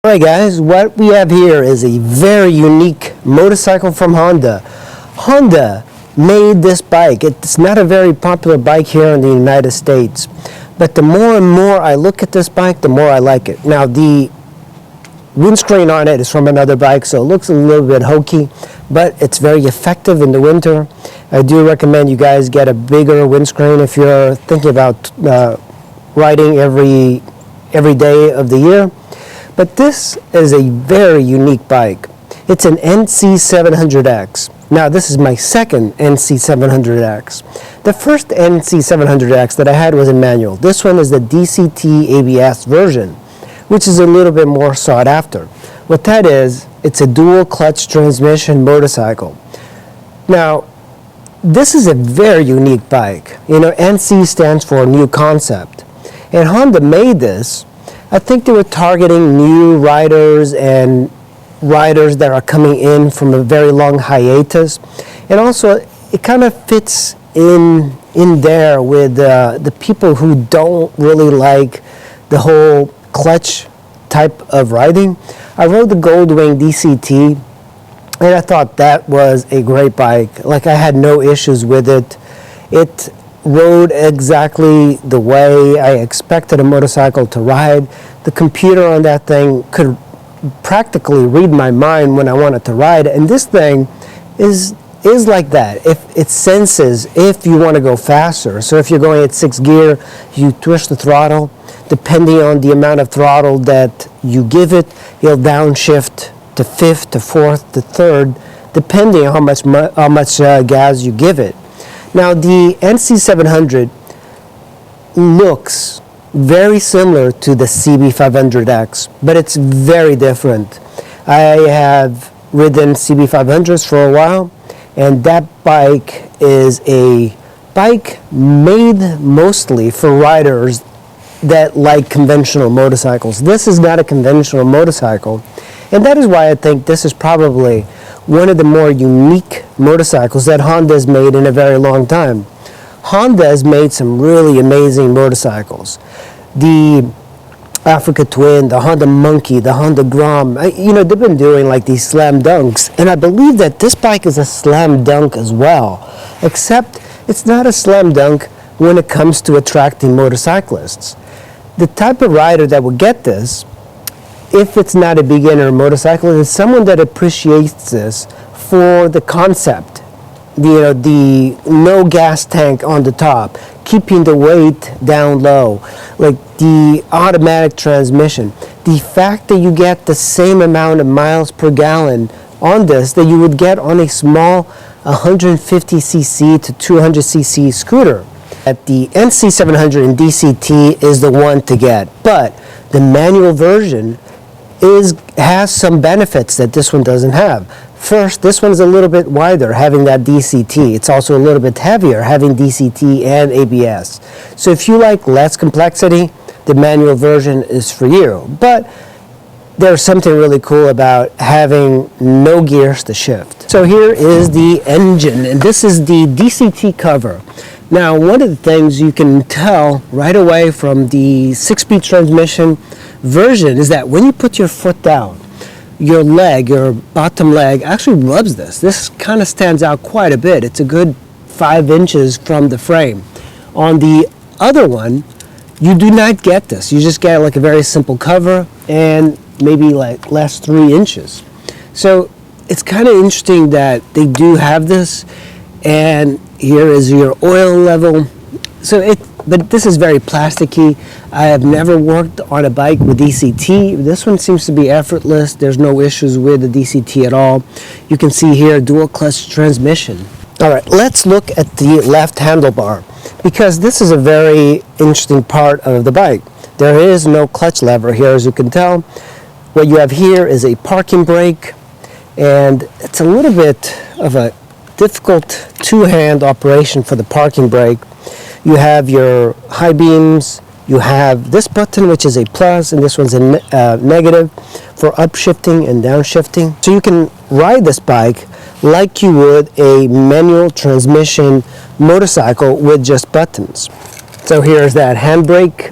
Alright guys, what we have here is a very unique motorcycle from Honda. Honda made this bike. It's not a very popular bike here in the United States, but the more and more I look at this bike, the more I like it. Now the windscreen on it is from another bike, so it looks a little bit hokey, but it's very effective in the winter. I do recommend you guys get a bigger windscreen if you're thinking about riding every day of the year. But this is a very unique bike. It's an nc700x. Now this is my second nc700x. The first nc700x that I had was in manual. This one is the DCT ABS version, which is a little bit more sought after. What that is, it's a dual clutch transmission motorcycle. Now this is a very unique bike. You know, NC stands for new concept. And Honda made this. I think they were targeting new riders and riders that are coming in from a very long hiatus. And also, it kind of fits in there with the people who don't really like the whole clutch type of riding. I rode the Goldwing DCT, and I thought that was a great bike. Like, I had no issues with it. It rode exactly the way I expected a motorcycle to ride. The computer on that thing could practically read my mind when I wanted to ride, and this thing is like that. If it senses if you want to go faster. So if you're going at 6th gear, you twist the throttle. Depending on the amount of throttle that you give it, you'll downshift to 5th, to 4th, to 3rd, depending on how much gas you give it. Now the nc700 looks very similar to the CB500X, but it's very different. I have ridden CB500s for a while, and that bike is a bike made mostly for riders that like conventional motorcycles. This is not a conventional motorcycle, and that is why I think this is probably one of the more unique motorcycles that Honda has made in a very long time. Honda has made some really amazing motorcycles. The Africa Twin, the Honda Monkey, the Honda Grom, you know, they've been doing like these slam dunks, and I believe that this bike is a slam dunk as well, except it's not a slam dunk when it comes to attracting motorcyclists. The type of rider that would get this, if it's not a beginner motorcycle, is someone that appreciates this for the concept. The no gas tank on the top, keeping the weight down low, like the automatic transmission. The fact that you get the same amount of miles per gallon on this that you would get on a small 150cc to 200cc scooter. At the nc700 and DCT is the one to get, but the manual version has some benefits that this one doesn't have. First, this one's a little bit wider, having that DCT. It's also a little bit heavier, having DCT and ABS. So if you like less complexity, the manual version is for you. But there's something really cool about having no gears to shift. So here is the engine, and this is the DCT cover. Now, one of the things you can tell right away from the 6-speed transmission version is that when you put your foot down, your leg, your bottom leg, actually rubs this. This kind of stands out quite a bit. It's a good 5 inches from the frame. On the other one, you do not get this. You just get like a very simple cover and maybe like less 3 inches. So it's kind of interesting that they do have this, and here is your oil level. But this is very plasticky. I have never worked on a bike with DCT. This one seems to be effortless. There's no issues with the DCT at all. You can see here dual clutch transmission. All right, let's look at the left handlebar, because this is a very interesting part of the bike. There is no clutch lever here, as you can tell. What you have here is a parking brake, and it's a little bit of a difficult two-hand operation for the parking brake. You have your high beams, you have this button, which is a plus, and this one's a negative for upshifting and downshifting. So you can ride this bike like you would a manual transmission motorcycle with just buttons. So here's that handbrake,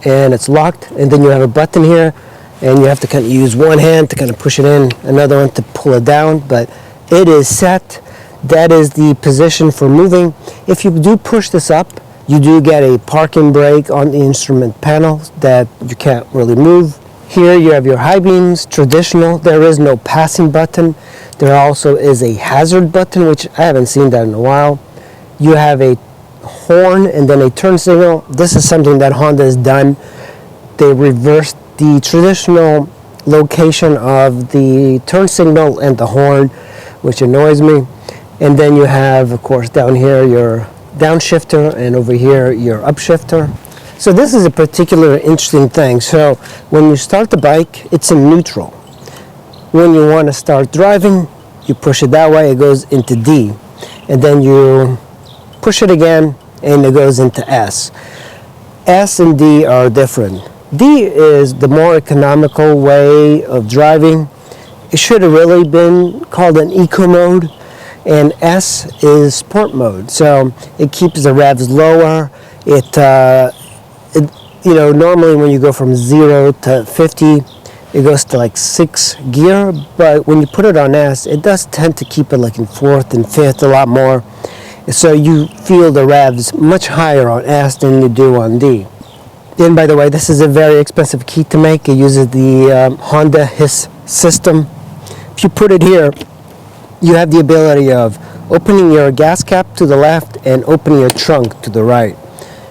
and it's locked, and then you have a button here and you have to kind of use one hand to kind of push it in, another one to pull it down, but it is set. That is the position for moving. If you do push this up, you do get a parking brake on the instrument panel that you can't really move. Here you have your high beams, traditional. There is no passing button. There also is a hazard button, which I haven't seen that in a while. You have a horn and then a turn signal. This is something that Honda has done. They reversed the traditional location of the turn signal and the horn, which annoys me. And then you have, of course, down here your downshifter, and over here your upshifter. So this is a particular interesting thing. So when you start the bike, it's in neutral. When you want to start driving, you push it that way, it goes into D. And then you push it again, and it goes into S. S and D are different. D is the more economical way of driving. It should have really been called an eco mode. And S is sport mode. So it keeps the revs lower. You know, normally when you go from 0 to 50, it goes to like 6 gear, but when you put it on S, it does tend to keep it like in 4th and 5th a lot more. So you feel the revs much higher on S than you do on D. And by the way, this is a very expensive key to make. It uses the Honda HISS system. If you put it here, you have the ability of opening your gas cap to the left and opening your trunk to the right.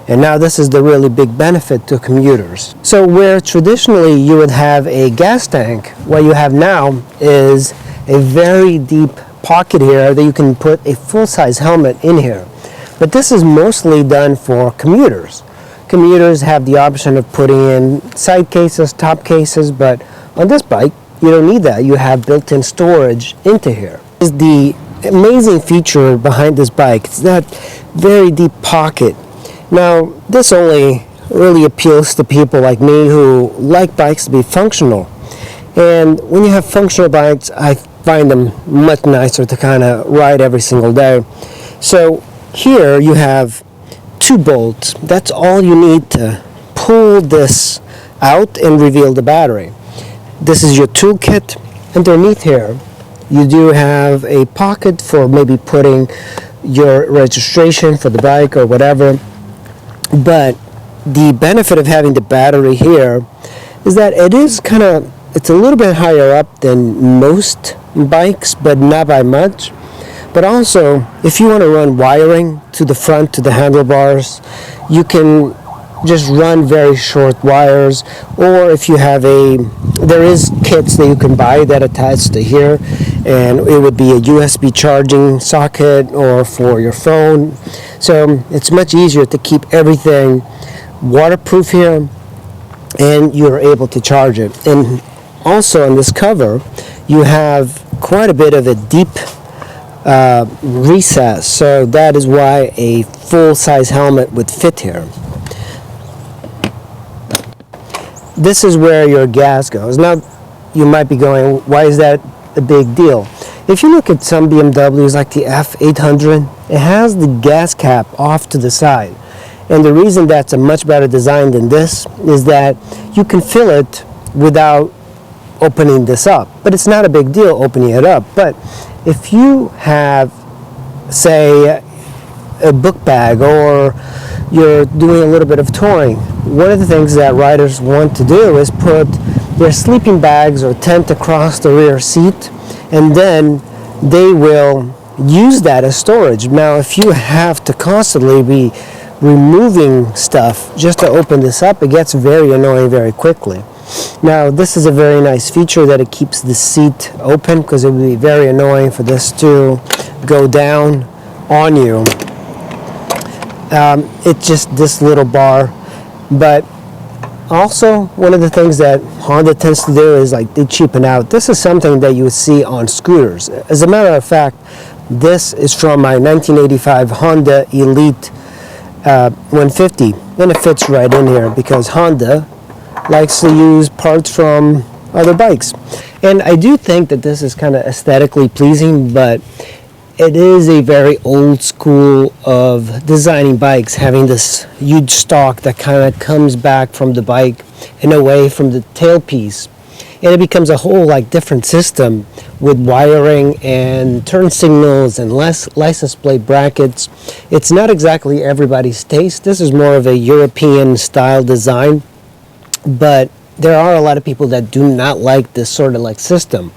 And now this is the really big benefit to commuters. So where traditionally you would have a gas tank, what you have now is a very deep pocket here that you can put a full-size helmet in here. But this is mostly done for commuters. Commuters have the option of putting in side cases, top cases, but on this bike, you don't need that. You have built-in storage into here. Is the amazing feature behind this bike. It's that very deep pocket. Now, this only really appeals to people like me who like bikes to be functional. And when you have functional bikes, I find them much nicer to kind of ride every single day. So here you have 2 bolts. That's all you need to pull this out and reveal the battery. This is your toolkit. Underneath here, you do have a pocket for maybe putting your registration for the bike or whatever. But the benefit of having the battery here is that it's a little bit higher up than most bikes, but not by much. But also, if you want to run wiring to the front, to the handlebars, you can just run very short wires. Or if you have there is kits that you can buy that attach to here, and it would be a USB charging socket or for your phone. So it's much easier to keep everything waterproof here, and you're able to charge it. And also on this cover, you have quite a bit of a deep recess, so that is why a full-size helmet would fit here. This is where your gas goes. Now, you might be going, why is that a big deal? If you look at some BMWs like the F800, it has the gas cap off to the side. And the reason that's a much better design than this is that you can fill it without opening this up. But it's not a big deal opening it up. But if you have, say, a book bag, or you're doing a little bit of touring, one of the things that riders want to do is put their sleeping bags or tent across the rear seat, and then they will use that as storage. Now, if you have to constantly be removing stuff just to open this up, it gets very annoying very quickly. Now, this is a very nice feature that it keeps the seat open, because it would be very annoying for this to go down on you. It's just this little bar. But also, one of the things that Honda tends to do is like they cheapen out. This is something that you would see on scooters. As a matter of fact, this is from my 1985 Honda Elite 150, and it fits right in here because Honda likes to use parts from other bikes. And I do think that this is kind of aesthetically pleasing, but it is a very old school of designing bikes, having this huge stalk that kind of comes back from the bike and away from the tailpiece. and it becomes a whole like different system with wiring and turn signals and less license plate brackets. It's not exactly everybody's taste. This is more of a European style design, but there are a lot of people that do not like this sort of like system.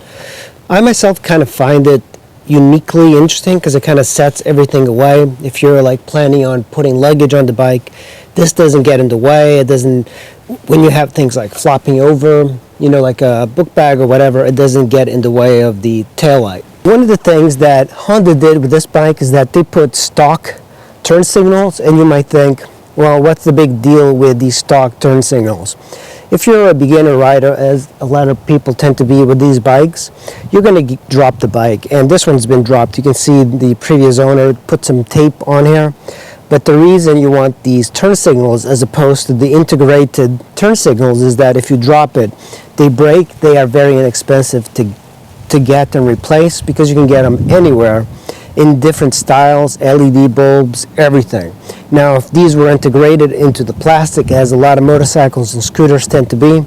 I myself kind of find it uniquely interesting because it kind of sets everything away. If you're like planning on putting luggage on the bike, this doesn't get in the way. It doesn't, when you have things like flopping over, you know, like a book bag or whatever, it doesn't get in the way of the taillight. One of the things that Honda did with this bike is that they put stock turn signals, and you might think, well, what's the big deal with these stock turn signals? If you're a beginner rider, as a lot of people tend to be with these bikes, you're going to drop the bike, and this one's been dropped. You can see the previous owner put some tape on here, but the reason you want these turn signals as opposed to the integrated turn signals is that if you drop it, they break. They are very inexpensive to get and replace because you can get them anywhere in different styles, LED bulbs, everything. Now, if these were integrated into the plastic, as a lot of motorcycles and scooters tend to be,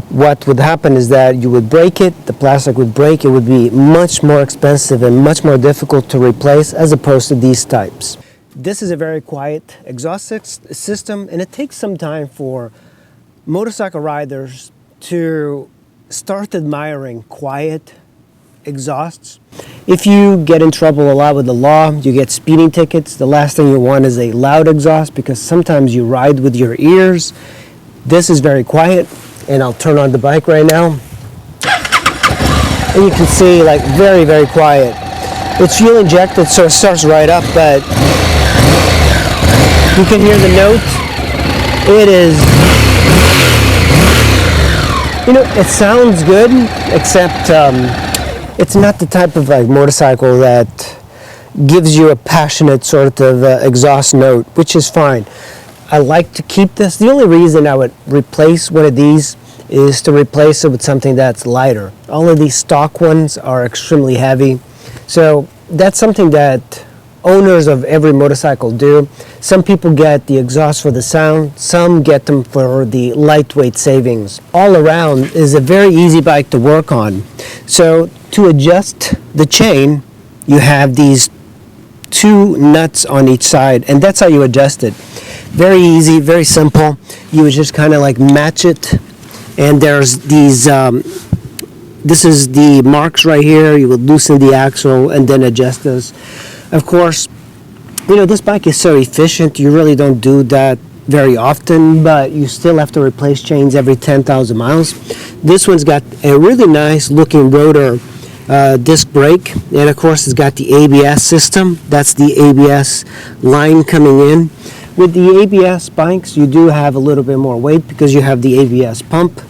what would happen is that you would break it, the plastic would break, it would be much more expensive and much more difficult to replace as opposed to these types. This is a very quiet exhaust system, and it takes some time for motorcycle riders to start admiring quiet exhausts. If you get in trouble a lot with the law, you get speeding tickets, the last thing you want is a loud exhaust because sometimes you ride with your ears. This is very quiet, and I'll turn on the bike right now. And you can see, like, very, very quiet. It's fuel injected, so it starts right up, but you can hear the note. It is, you know, it sounds good, except it's not the type of like motorcycle that gives you a passionate sort of exhaust note, which is fine. I like to keep this. The only reason I would replace one of these is to replace it with something that's lighter. All of these stock ones are extremely heavy, so that's something that owners of every motorcycle do. Some people get the exhaust for the sound, some get them for the lightweight savings. All around is a very easy bike to work on. So to adjust the chain, you have these two nuts on each side, and that's how you adjust it. Very easy, very simple. You would just kind of like match it, and there's these this is the marks right here. You would loosen the axle and then adjust this. Of course, you know, this bike is so efficient, you really don't do that very often, but you still have to replace chains every 10,000 miles. This one's got a really nice looking rotor disc brake, and of course it's got the ABS system. That's the ABS line coming in. With the ABS bikes, you do have a little bit more weight because you have the ABS pump,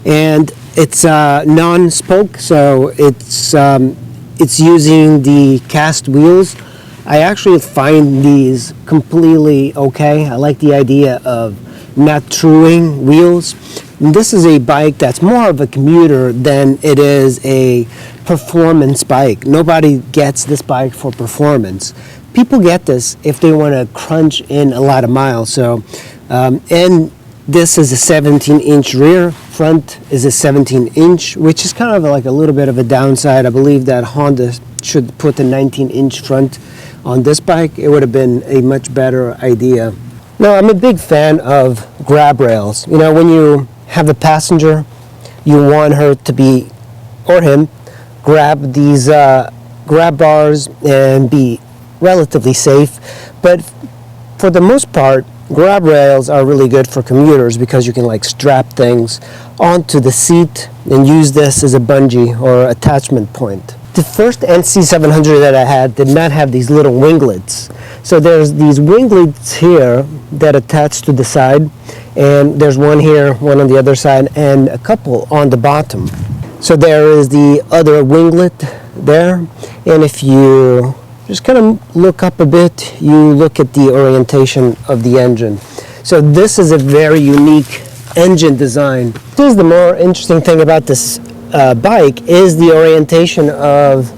and it's non-spoke, so it's using the cast wheels. I actually find these completely okay. I like the idea of not truing wheels. And this is a bike that's more of a commuter than it is a performance bike. Nobody gets this bike for performance. People get this if they want to crunch in a lot of miles. So, and this is a 17-inch rear. Front is a 17-inch, which is kind of like a little bit of a downside. I believe that Honda should put a 19-inch front on this bike. It would have been a much better idea. Now, I'm a big fan of grab rails. You know, when you have a passenger, you want her to be, or him, grab these grab bars and be relatively safe. But for the most part, grab rails are really good for commuters because you can like strap things onto the seat and use this as a bungee or attachment point. The first nc700 that I had did not have these little winglets. So there's these winglets here that attach to the side, and there's one here, one on the other side, and a couple on the bottom. So there is the other winglet there, and if you just kind of look up a bit, you look at the orientation of the engine. So this is a very unique engine design. This is the more interesting thing about this bike is the orientation of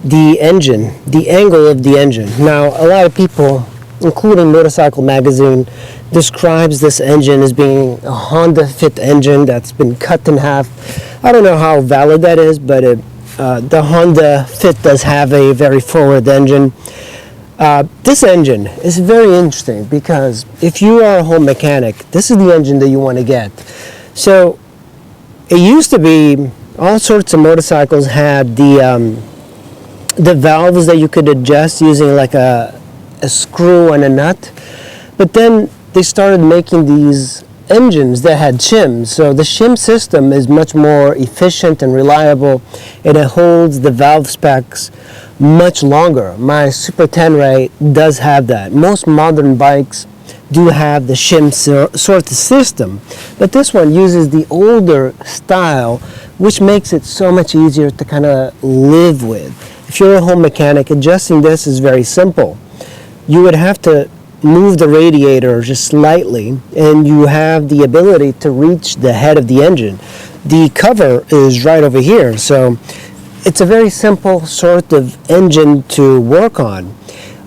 the engine, the angle of the engine. Now, a lot of people, including Motorcycle Magazine, describes this engine as being a Honda Fit engine that's been cut in half. I don't know how valid that is, but the Honda Fit does have a very forward engine. This engine is very interesting because if you are a home mechanic, this is the engine that you want to get. So it used to be all sorts of motorcycles had the valves that you could adjust using like a screw and a nut, but then they started making these engines that had shims. So the shim system is much more efficient and reliable, and it holds the valve specs much longer. My Super Tenere does have that. Most modern bikes do have the shim sort of system, but this one uses the older style, which makes it so much easier to kind of live with. If you're a home mechanic, adjusting this is very simple. You would have to move the radiator just slightly, and you have the ability to reach the head of the engine. The cover is right over here, so it's a very simple sort of engine to work on.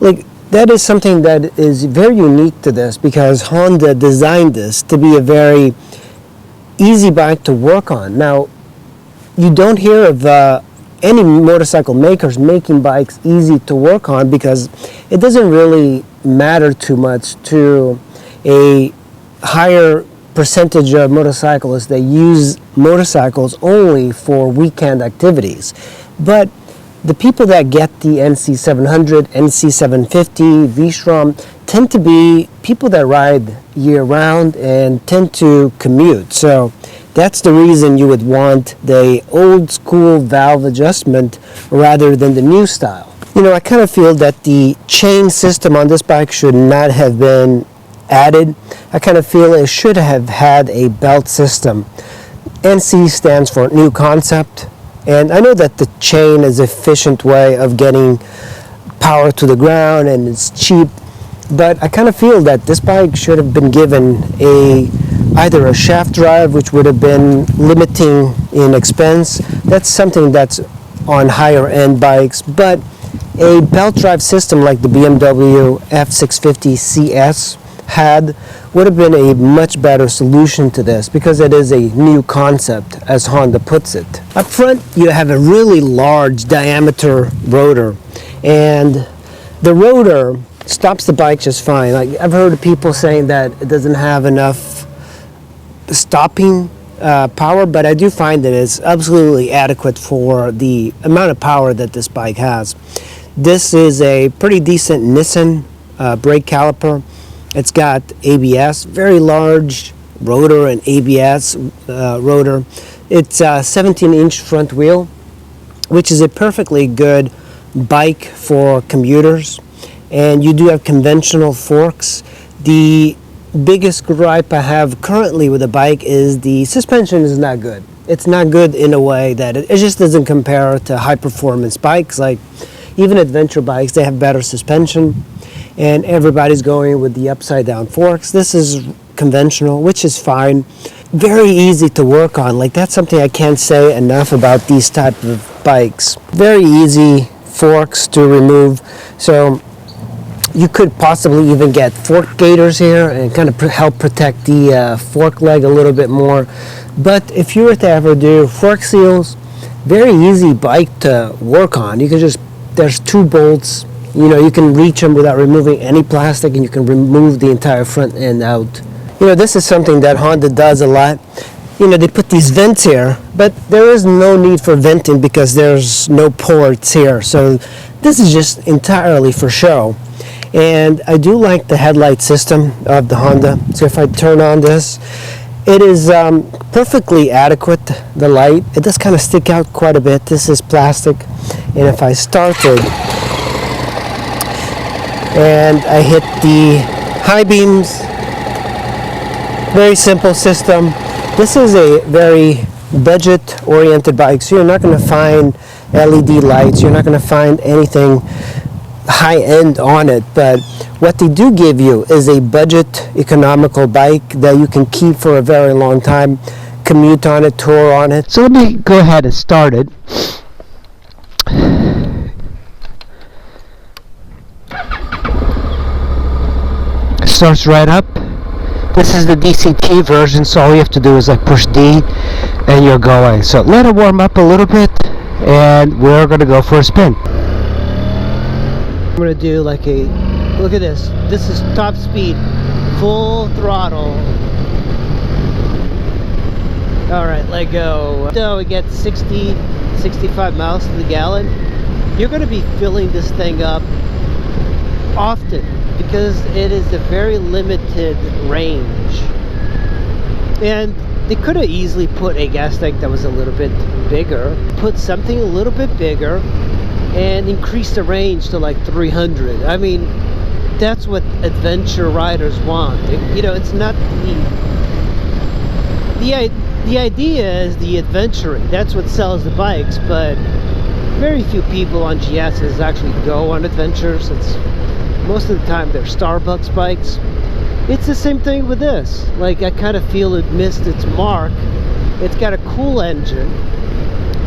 Like, that is something that is very unique to this, because Honda designed this to be a very easy bike to work on. Now, you don't hear of any motorcycle makers making bikes easy to work on, because it doesn't really matter too much to a higher percentage of motorcyclists that use motorcycles only for weekend activities. But the people that get the nc700, nc750, V-Strom tend to be people that ride year-round and tend to commute. So that's the reason you would want the old school valve adjustment rather than the new style. You know, I kind of feel that the chain system on this bike should not have been added. I kind of feel it should have had a belt system. NC stands for New Concept, and I know that the chain is an efficient way of getting power to the ground and it's cheap, but I kind of feel that this bike should have been given either a shaft drive, which would have been limiting in expense. That's something that's on higher end bikes, but a belt drive system like the BMW F650 CS had would have been a much better solution to this, because it is a new concept, as Honda puts it. Up front, you have a really large diameter rotor, and the rotor stops the bike just fine. Like, I've heard of people saying that it doesn't have enough stopping power, but I do find that it's absolutely adequate for the amount of power that this bike has. This is a pretty decent Nissan brake caliper. It's got ABS, very large rotor and ABS rotor. It's a 17-inch front wheel, which is a perfectly good bike for commuters. And you do have conventional forks. The biggest gripe I have currently with the bike is the suspension is not good. It's not good in a way that it just doesn't compare to high-performance bikes. Like, even adventure bikes, they have better suspension, and everybody's going with the upside-down forks. This is conventional, which is fine. Very easy to work on. Like, that's something I can't say enough about these type of bikes. Very easy forks to remove. So you could possibly even get fork gaiters here and kind of help protect the fork leg a little bit more. But if you were to ever do fork seals, very easy bike to work on. You can just, there's 2 bolts, you know, you can reach them without removing any plastic, and you can remove the entire front end out. You know, this is something that Honda does a lot. You know, they put these vents here, but there is no need for venting because there's no ports here. So this is just entirely for show. And I do like the headlight system of the Honda. So if I turn on this, it is perfectly adequate, the light. It does kind of stick out quite a bit. This is plastic. And if I started and I hit the high beams, very simple system. This is a very budget-oriented bike, so you're not going to find LED lights. You're not going to find anything high-end on it, but what they do give you is a budget economical bike that you can keep for a very long time, commute on it, tour on it. So let me go ahead and start it. Starts right up. This is the DCT version, so all you have to do is like push D and you're going. So let it warm up a little bit and we're gonna go for a spin. I'm gonna do like a, look at this. This is top speed, full throttle. All right, let go. So we get 60, 65 miles to the gallon. You're gonna be filling this thing up often because it is a very limited range. And they could have easily put a gas tank that was a little bit bigger, put something a little bit bigger, and increase the range to like 300. I mean, that's what adventure riders want. You know, it's not the idea is the adventuring. That's what sells the bikes, but very few people on GSs actually go on adventures. It's most of the time they're Starbucks bikes. It's the same thing with this. Like, I kind of feel it missed its mark. It's got a cool engine,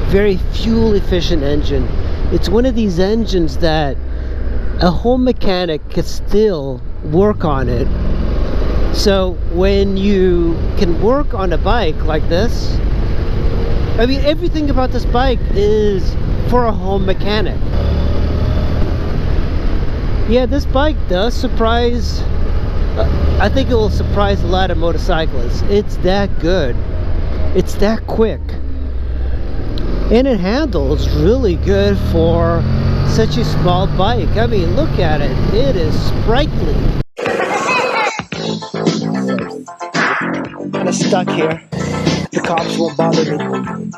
very fuel efficient engine. It's one of these engines that a home mechanic could still work on it. So when you can work on a bike like this, I mean, everything about this bike is for a home mechanic. Yeah, this bike does surprise, I think it will surprise a lot of motorcyclists. It's that good. It's that quick. And it handles really good for such a small bike. I mean, look at it. It is sprightly. Kind of stuck here. The cops won't bother me.